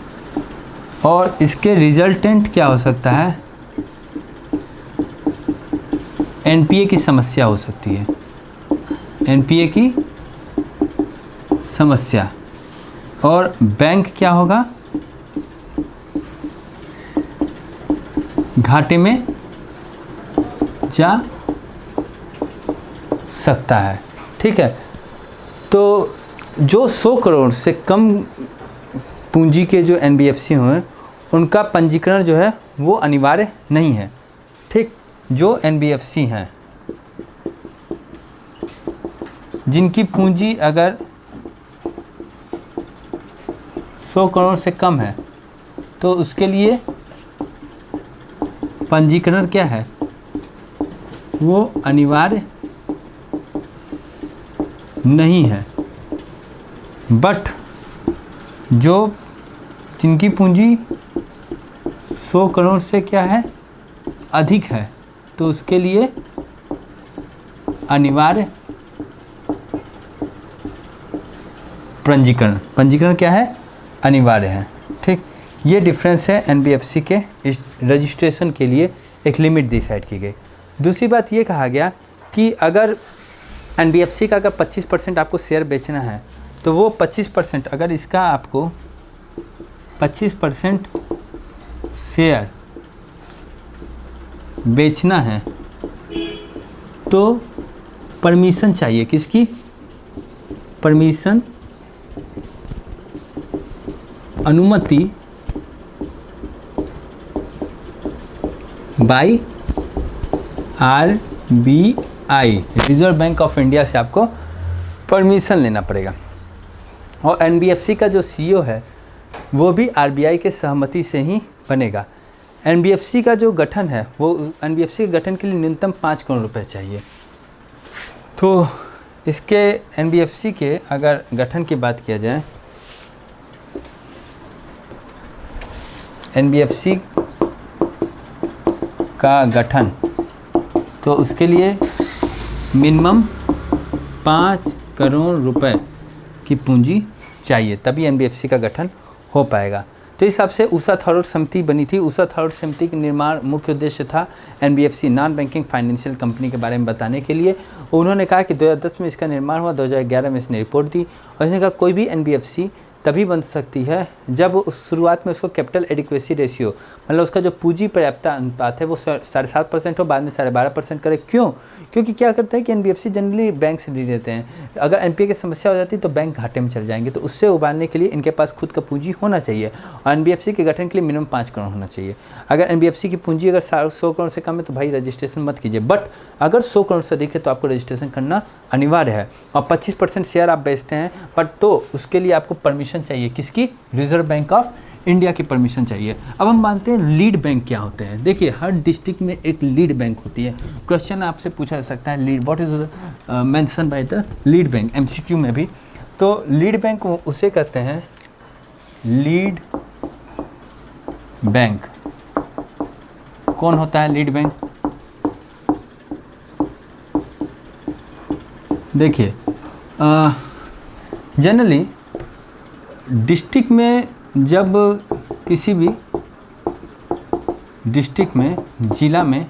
और इसके रिजल्टेंट क्या हो सकता है? NPA की समस्या हो सकती है, NPA की समस्या, और बैंक क्या होगा? घाटे में जा सकता है। ठीक है, तो जो 100 करोड़ से कम पूंजी के जो NBFC हैं उनका पंजीकरण जो है वो अनिवार्य नहीं है। ठीक, जो NBFC हैं जिनकी पूंजी अगर 100 करोड़ से कम है तो उसके लिए पंजीकरण क्या है, वो अनिवार्य नहीं है। बट जो जिनकी पूंजी 100 करोड़ से क्या है, अधिक है, तो उसके लिए अनिवार्य पंजीकरण क्या है, अनिवार्य है। ठीक, ये डिफरेंस है NBFC के इस रजिस्ट्रेशन के लिए एक लिमिट डिसाइड की गई। दूसरी बात ये कहा गया कि अगर NBFC का अगर 25% आपको शेयर बेचना है तो वो 25%, अगर इसका आपको 25% शेयर बेचना है तो परमिशन चाहिए। किसकी? परमिशन, अनुमति by RBI, reserve bank of India से आपको परमिशन लेना पड़ेगा। और NBFC का जो CEO है वो भी RBI के सहमति से ही बनेगा। NBFC का जो गठन है वो NBFC के गठन के लिए न्यूनतम 5 करोड़ रुपए चाहिए। तो इसके NBFC के अगर गठन की बात किया जाए, NBFC का गठन, तो उसके लिए मिनिमम 5 करोड़ रुपए की पूंजी चाहिए, तभी NBFC का गठन हो पाएगा। तो इस हिसाब से उषा थारोट समिति बनी थी। उषा थारोट समिति के निर्माण मुख्य उद्देश्य था NBFC, non banking financial company के बारे में बताने के लिए। उन्होंने कहा कि 2010 में इसका निर्माण हुआ, 2011 में इसने रिपोर्ट दी, और इसने कहा कोई भी NBFC तभी बन सकती है जब उस शुरुआत में उसको कैपिटल एडिक्वेसी रेशियो, मतलब उसका जो पूंजी पर्याप्तता अनुपात है वो 7.5% हो, बाद में 12.5% करे। क्यों? क्योंकि क्या करता है कि NBFC जनरली बैंक से ऋण लेते हैं। अगर NPA की समस्या हो जाती है तो बैंक घाटे में चल जाएंगे, तो उससे उबारने के लिए इनके पास खुद का पूंजी होना चाहिए, और NBFC के गठन के लिए मिनिमम 5 करोड़ होना चाहिए। अगर NBFC की पूंजी अगर 100 करोड़ से कम है तो भाई रजिस्ट्रेशन मत कीजिए, बट अगर 100 करोड़ से अधिक है तो आपको रजिस्ट्रेशन करना अनिवार्य है। और 25% शेयर आप बेचते हैं, बट तो उसके लिए आपको परमिशन चाहिए। किसकी? रिजर्व बैंक ऑफ इंडिया की परमिशन चाहिए। अब हम मानते हैं लीड बैंक क्या होते हैं। देखिए, हर डिस्ट्रिक्ट में एक लीड बैंक होती है। क्वेश्चन आपसे पूछा जा सकता है, lead what is mention by the lead bank, MCQ में भी। तो लीड बैंक उसे कहते हैं, लीड बैंक। कौन होता है लीड बैंक? देखिए, जनरली डिस्ट्रिक्ट में, जब किसी भी डिस्ट्रिक्ट में, जिला में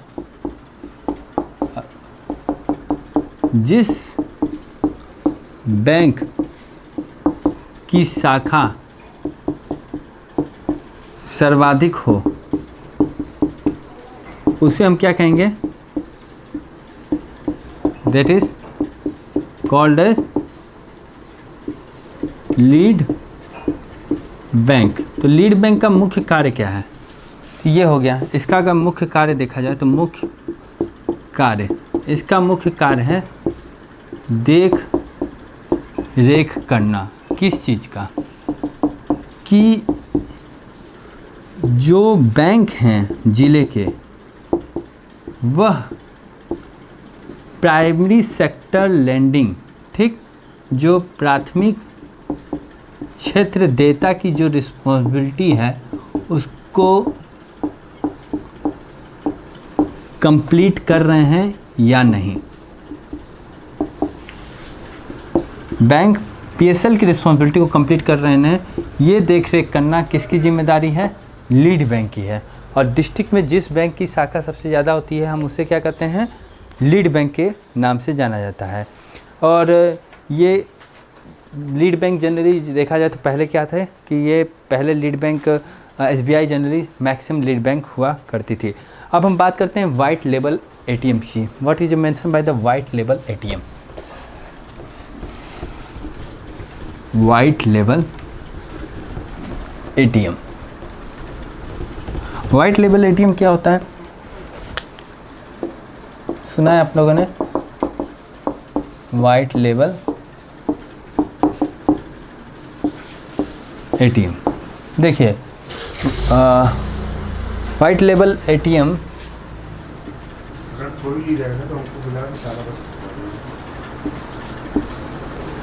जिस बैंक की शाखा सर्वाधिक हो उसे हम क्या कहेंगे? That is called as lead bank. तो लीड बैंक का मुख्य कार्य क्या है? ये हो गया इसका। अगर मुख्य कार्य देखा जाए तो मुख्य कार्य, इसका मुख्य कार्य है देख रेख करना। किस चीज़ का? कि जो बैंक हैं ज़िले के, वह प्राइमरी सेक्टर लेंडिंग, ठीक, जो प्राथमिक क्षेत्र देता की जो रिस्पॉन्सिबिलिटी है उसको कंप्लीट कर रहे हैं या नहीं। बैंक पीएसएल की रिस्पॉन्सिबिलिटी को कंप्लीट कर रहे हैं, ये देख रेख करना किसकी जिम्मेदारी है? लीड बैंक की है। और डिस्ट्रिक्ट में जिस बैंक की शाखा सबसे ज़्यादा होती है हम उसे क्या कहते हैं? लीड बैंक के नाम से जाना जाता है। और ये लीड बैंक जनरली देखा जाए तो पहले क्या था कि ये पहले lead bank SBI generally maximum lead bank हुआ करती थी। अब हम बात करते हैं वाइट लेबल एटीएम की। What is mention by the white label ATM? White label ATM, white label ATM क्या होता है? सुना है आप लोगों ने? वाइट लेबल एटीएम, देखिए white label ATM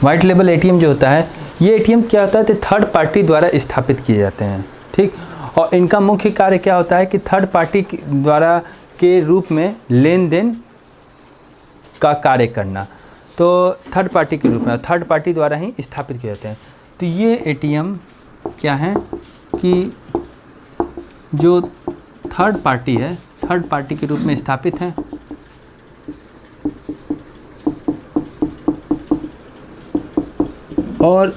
white label ATM जो होता है, ये एटीएम क्या होता है? तो थर्ड पार्टी द्वारा स्थापित किए जाते हैं, ठीक। और इनका मुख्य कार्य क्या होता है कि थर्ड पार्टी द्वारा के रूप में लेन देन का कार्य करना। तो थर्ड पार्टी के रूप में, थर्ड पार्टी द्वारा ही स्थापित किए जाते हैं। तो ये एटीएम क्या है कि जो थर्ड पार्टी है, थर्ड पार्टी के रूप में स्थापित है। और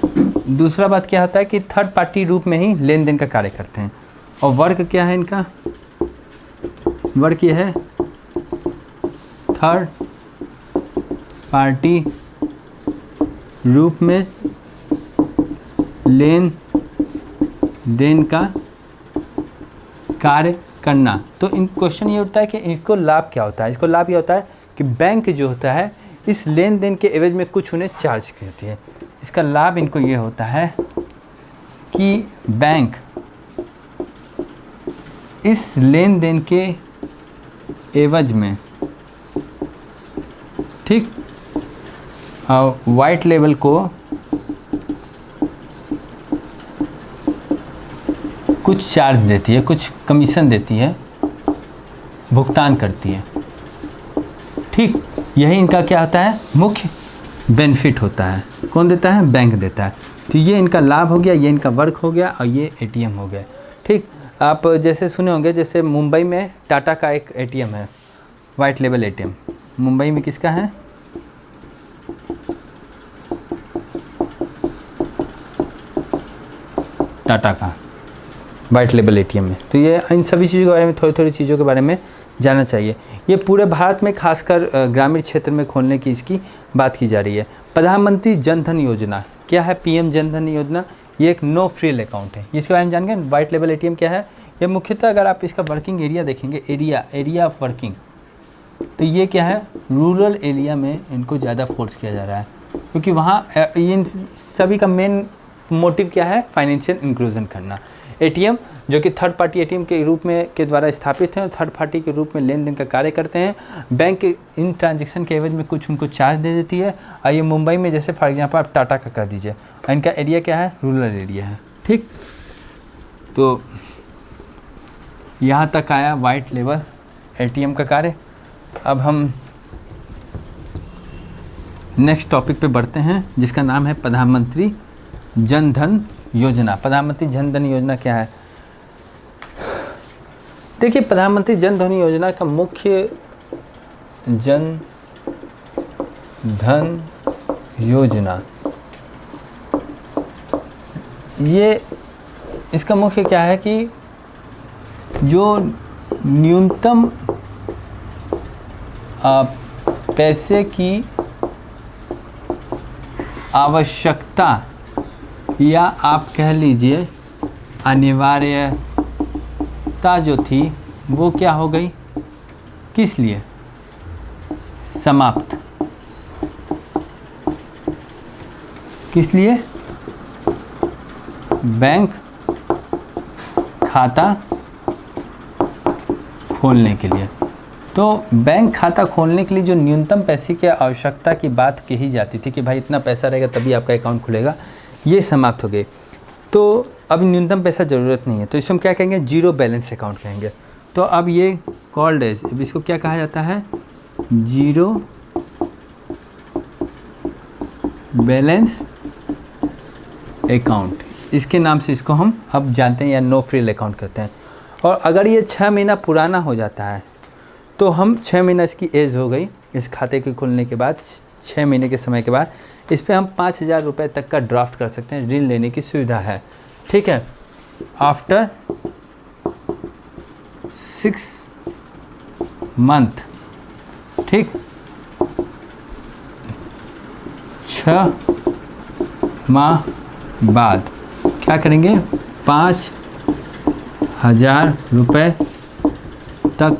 दूसरा बात क्या होता है कि थर्ड पार्टी रूप में ही लेन देन का कार्य करते हैं। और वर्क क्या है इनका? वर्क ये है थर्ड पार्टी रूप में लेन देन का कार्य करना। तो इन क्वेश्चन ये उठता है कि इनको लाभ क्या होता है? इसको लाभ ये होता है कि बैंक जो होता है इस लेन देन के एवज में कुछ उन्हें चार्ज करती है। इसका लाभ इनको ये होता है कि बैंक इस लेन देन के एवज में, ठीक, वाइट लेबल को कुछ चार्ज देती है, कुछ कमीशन देती है, भुगतान करती है, ठीक। यही इनका क्या होता है? मुख्य बेनिफिट होता है। कौन देता है? बैंक देता है। तो ये इनका लाभ हो गया, ये इनका वर्क हो गया और ये एटीएम हो गया, ठीक। आप जैसे सुने होंगे, जैसे मुंबई में टाटा का एक एटीएम है, वाइट लेबल एटीएम। मुंबई में किसका है? टाटा का वाइट लेबल एटीएम में। तो ये इन सभी चीज़ों के बारे में, थोड़ी थोड़ी चीज़ों के बारे में जानना चाहिए। ये पूरे भारत में खासकर ग्रामीण क्षेत्र में खोलने की इसकी बात की जा रही है। प्रधानमंत्री जन धन योजना क्या है? पीएम जन धन योजना, ये एक नो फ्रिल अकाउंट है। इसके बारे में जान गए। वाइट लेबल एटीएम क्या है? ये मुख्यतः अगर आप इसका वर्किंग एरिया देखेंगे, एरिया ऑफ वर्किंग, तो ये क्या है? रूरल एरिया में इनको ज़्यादा फोर्स किया जा रहा है, क्योंकि वहाँ इन सभी का मेन मोटिव क्या है? फाइनेंशियल इंक्लूजन करना। एटीएम जो कि थर्ड पार्टी एटीएम के रूप में के द्वारा स्थापित हैं, थर्ड पार्टी के रूप में लेन देन का कार्य करते हैं। बैंक इन ट्रांजैक्शन के एवज में कुछ उनको चार्ज दे देती है। और ये मुंबई में जैसे फॉर एग्जांपल आप टाटा का कर दीजिए, इनका एरिया क्या है? रूरल एरिया है, ठीक। तो यहाँ तक आया वाइट लेबल एटीएम का कार्य। अब हम नेक्स्ट टॉपिक पे बढ़ते हैं, जिसका नाम है प्रधानमंत्री जन धन योजना। प्रधानमंत्री जन धन योजना क्या है? देखिए, प्रधानमंत्री जन धन योजना का मुख्य जन धन योजना, ये इसका मुख्य क्या है कि जो न्यूनतम पैसे की आवश्यकता या आप कह लीजिए अनिवार्यता जो थी वो क्या हो गई, किस लिए समाप्त, किस लिए, बैंक खाता खोलने के लिए। तो बैंक खाता खोलने के लिए जो न्यूनतम पैसे की आवश्यकता की बात कही जाती थी कि भाई इतना पैसा रहेगा तभी आपका अकाउंट खुलेगा, ये समाप्त हो गई। तो अब न्यूनतम पैसा ज़रूरत नहीं है, तो इसे हम क्या कहेंगे, जीरो बैलेंस अकाउंट कहेंगे। तो अब ये कॉल्ड एज, अब इसको क्या कहा जाता है, जीरो बैलेंस अकाउंट, इसके नाम से इसको हम अब जानते हैं, या नो फ्रिल अकाउंट कहते हैं। और अगर ये 6 महीना पुराना हो जाता है तो हम 6 महीना इसकी एज हो गई इस खाते के खुलने के बाद, 6 महीने के समय के बाद इस पर हम 5,000 रुपये तक का ड्राफ्ट कर सकते हैं, ऋण लेने की सुविधा है। ठीक है, आफ्टर 6 मंथ, ठीक, 6 माह बाद क्या करेंगे, 5,000 रुपये तक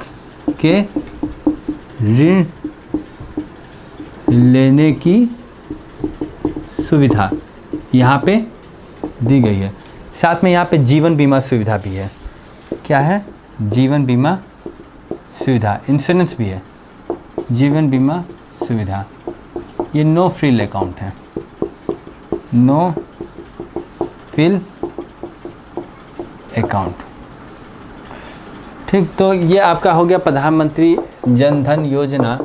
के ऋण लेने की सुविधा यहाँ पे दी गई है। साथ में यहाँ पे जीवन बीमा सुविधा भी है। क्या है, जीवन बीमा सुविधा, इंश्योरेंस भी है, जीवन बीमा सुविधा। ये नो फ्रिल अकाउंट है, नो फ्रिल अकाउंट। ठीक, तो ये आपका हो गया प्रधानमंत्री जन धन योजना,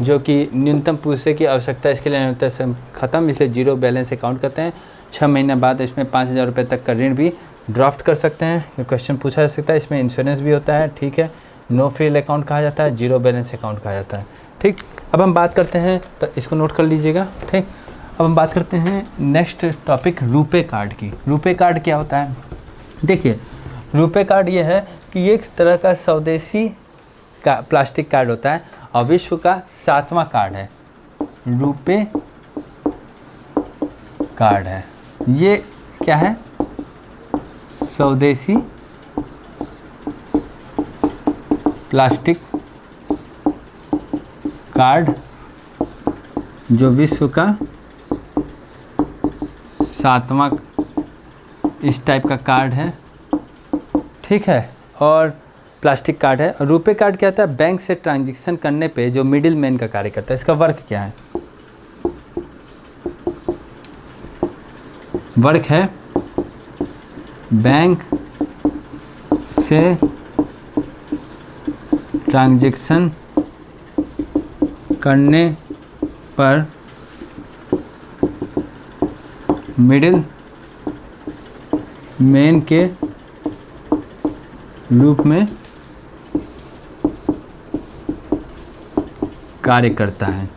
जो कि न्यूनतम पैसे की आवश्यकता इसके लिए न्यूनतम से ख़त्म, इसलिए जीरो बैलेंस अकाउंट करते हैं। 6 महीने बाद इसमें 5,000 रुपये तक का ऋण भी ड्राफ्ट कर सकते हैं। ये क्वेश्चन पूछा जा सकता है, इसमें इंश्योरेंस भी होता है। ठीक है, नो फ्रिल अकाउंट कहा जाता है, जीरो बैलेंस अकाउंट कहा जाता है। ठीक, अब हम बात करते हैं, तो इसको नोट कर लीजिएगा। ठीक, अब हम बात करते हैं नेक्स्ट टॉपिक, रुपे कार्ड की। रुपे कार्ड क्या होता है, देखिए रुपे कार्ड ये है कि ये एक तरह का स्वदेशी का प्लास्टिक कार्ड होता है और विश्व का 7वां कार्ड है, रुपे कार्ड है। ये क्या है, स्वदेशी प्लास्टिक कार्ड जो विश्व का 7वां इस टाइप का कार्ड है। ठीक है, और प्लास्टिक कार्ड है। रुपे कार्ड क्या होता है, बैंक से ट्रांजैक्शन करने पे जो मिडिल मैन का कार्य करता है। इसका वर्क क्या है, वर्क है बैंक से ट्रांजैक्शन करने पर मिडिल मैन के रूप में कार्य करता है।